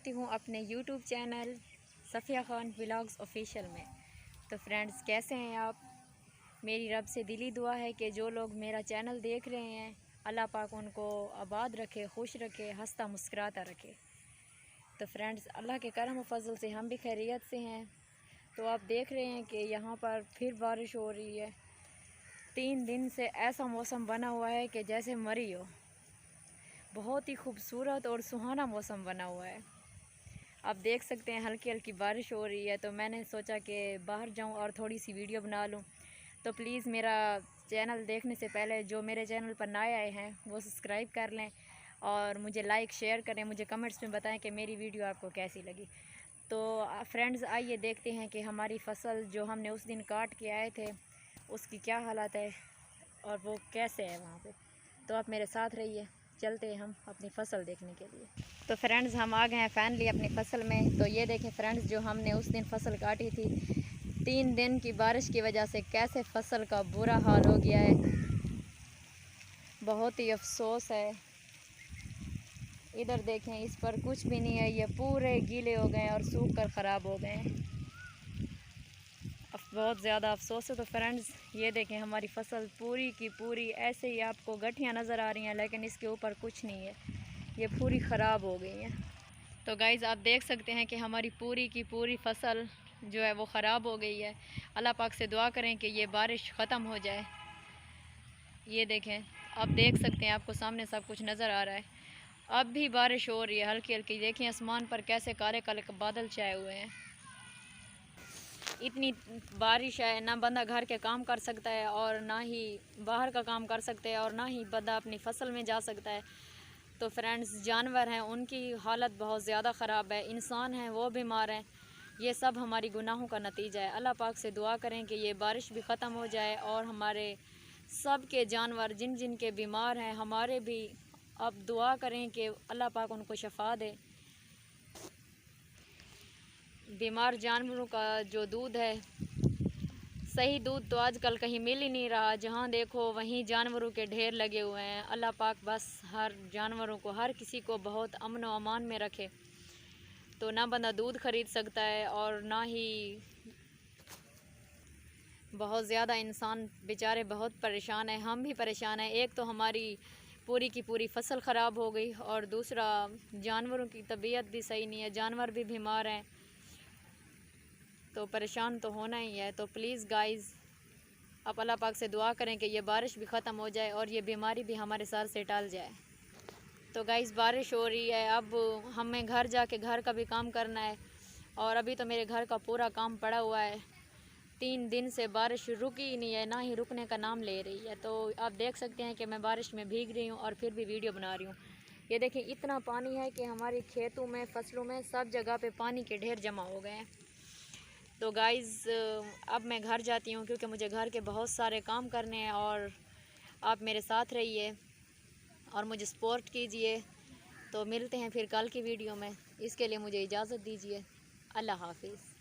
करती हूँ अपने YouTube channel Safiya Khan vlogs official में। तो फ्रेंड्स, कैसे हैं आप? मेरी रब से दिली दुआ है कि जो लोग मेरा चैनल देख रहे हैं, अल्लाह पाक उनको आबाद रखे, खुश रखे, हंसता मुस्कुराता रखे। तो फ्रेंड्स, अल्लाह के करम व फजल से हम भी खैरियत से हैं। तो आप देख रहे हैं कि यहाँ पर फिर बारिश हो रही है। 3 दिन से ऐसा मौसम बना हुआ है कि जैसे मरी हो। बहुत ही खूबसूरत और सुहाना मौसम बना हुआ है। आप देख सकते हैं हल्की हल्की बारिश हो रही है। तो मैंने सोचा कि बाहर जाऊं और थोड़ी सी वीडियो बना लूं। तो प्लीज़ मेरा चैनल देखने से पहले जो मेरे चैनल पर नए आए हैं वो सब्सक्राइब कर लें और मुझे लाइक शेयर करें। मुझे कमेंट्स में बताएं कि मेरी वीडियो आपको कैसी लगी। तो फ्रेंड्स, आइए देखते हैं कि हमारी फ़सल जो हमने उस दिन काट के आए थे उसकी क्या हालत है और वो कैसे है वहाँ पे। तो आप मेरे साथ रहिए, चलते हैं हम अपनी फ़सल देखने के लिए। तो फ्रेंड्स, हम आ गए हैं फाइनली अपनी फ़सल में। तो ये देखें फ्रेंड्स, जो हमने उस दिन फ़सल काटी थी, 3 दिन की बारिश की वजह से कैसे फ़सल का बुरा हाल हो गया है। बहुत ही अफसोस है। इधर देखें, इस पर कुछ भी नहीं है, ये पूरे गीले हो गए और सूख कर ख़राब हो गए हैं। बहुत ज़्यादा अफसोस है। तो फ्रेंड्स, ये देखें हमारी फ़सल पूरी की पूरी ऐसे ही आपको गठियाँ नज़र आ रही हैं, लेकिन इसके ऊपर कुछ नहीं है, ये पूरी ख़राब हो गई हैं। तो गाइज़, आप देख सकते हैं कि हमारी पूरी की पूरी फ़सल जो है वो ख़राब हो गई है। अल्लाह पाक से दुआ करें कि ये बारिश ख़त्म हो जाए। ये देखें, आप देख सकते हैं, आपको सामने सब कुछ नज़र आ रहा है। अब भी बारिश हो रही है हल्की हल्की। देखिए आसमान पर कैसे काले काले बादल छाए हुए हैं। इतनी बारिश है, ना बंदा घर के काम कर सकता है और ना ही बाहर का काम कर सकते हैं और ना ही बंदा अपनी फ़सल में जा सकता है। तो फ्रेंड्स, जानवर हैं उनकी हालत बहुत ज़्यादा ख़राब है, इंसान हैं वो बीमार हैं। ये सब हमारी गुनाहों का नतीजा है। अल्लाह पाक से दुआ करें कि ये बारिश भी ख़त्म हो जाए और हमारे सब के जानवर जिन जिन के बीमार हैं, हमारे भी, अब दुआ करें कि अल्लाह पाक उनको शफ़ा दे। बीमार जानवरों का जो दूध है, सही दूध तो आजकल कहीं मिल ही नहीं रहा। जहाँ देखो वहीं जानवरों के ढेर लगे हुए हैं। अल्लाह पाक बस हर जानवरों को, हर किसी को बहुत अमन व अमान में रखे। तो ना बंदा दूध ख़रीद सकता है और ना ही, बहुत ज़्यादा इंसान बेचारे बहुत परेशान हैं, हम भी परेशान हैं। एक तो हमारी पूरी की पूरी फ़सल ख़राब हो गई और दूसरा जानवरों की तबीयत भी सही नहीं है, जानवर भी बीमार हैं। तो परेशान तो होना ही है। तो प्लीज़ गाइज़, आप अल्लाह पाक से दुआ करें कि ये बारिश भी ख़त्म हो जाए और ये बीमारी भी हमारे सर से टल जाए। तो गाइज़, बारिश हो रही है, अब हमें घर जाके घर का भी काम करना है और अभी तो मेरे घर का पूरा काम पड़ा हुआ है। 3 दिन से बारिश रुकी ही नहीं है, ना ही रुकने का नाम ले रही है। तो आप देख सकते हैं कि मैं बारिश में भीग रही हूँ और फिर भी वीडियो बना रही हूँ। ये देखें, इतना पानी है कि हमारे खेतों में, फसलों में, सब जगह पे पानी के ढेर जमा हो गए हैं। तो गाइज़, अब मैं घर जाती हूँ क्योंकि मुझे घर के बहुत सारे काम करने हैं। और आप मेरे साथ रहिए और मुझे सपोर्ट कीजिए। तो मिलते हैं फिर कल की वीडियो में। इसके लिए मुझे इजाज़त दीजिए। अल्लाह हाफ़िज़।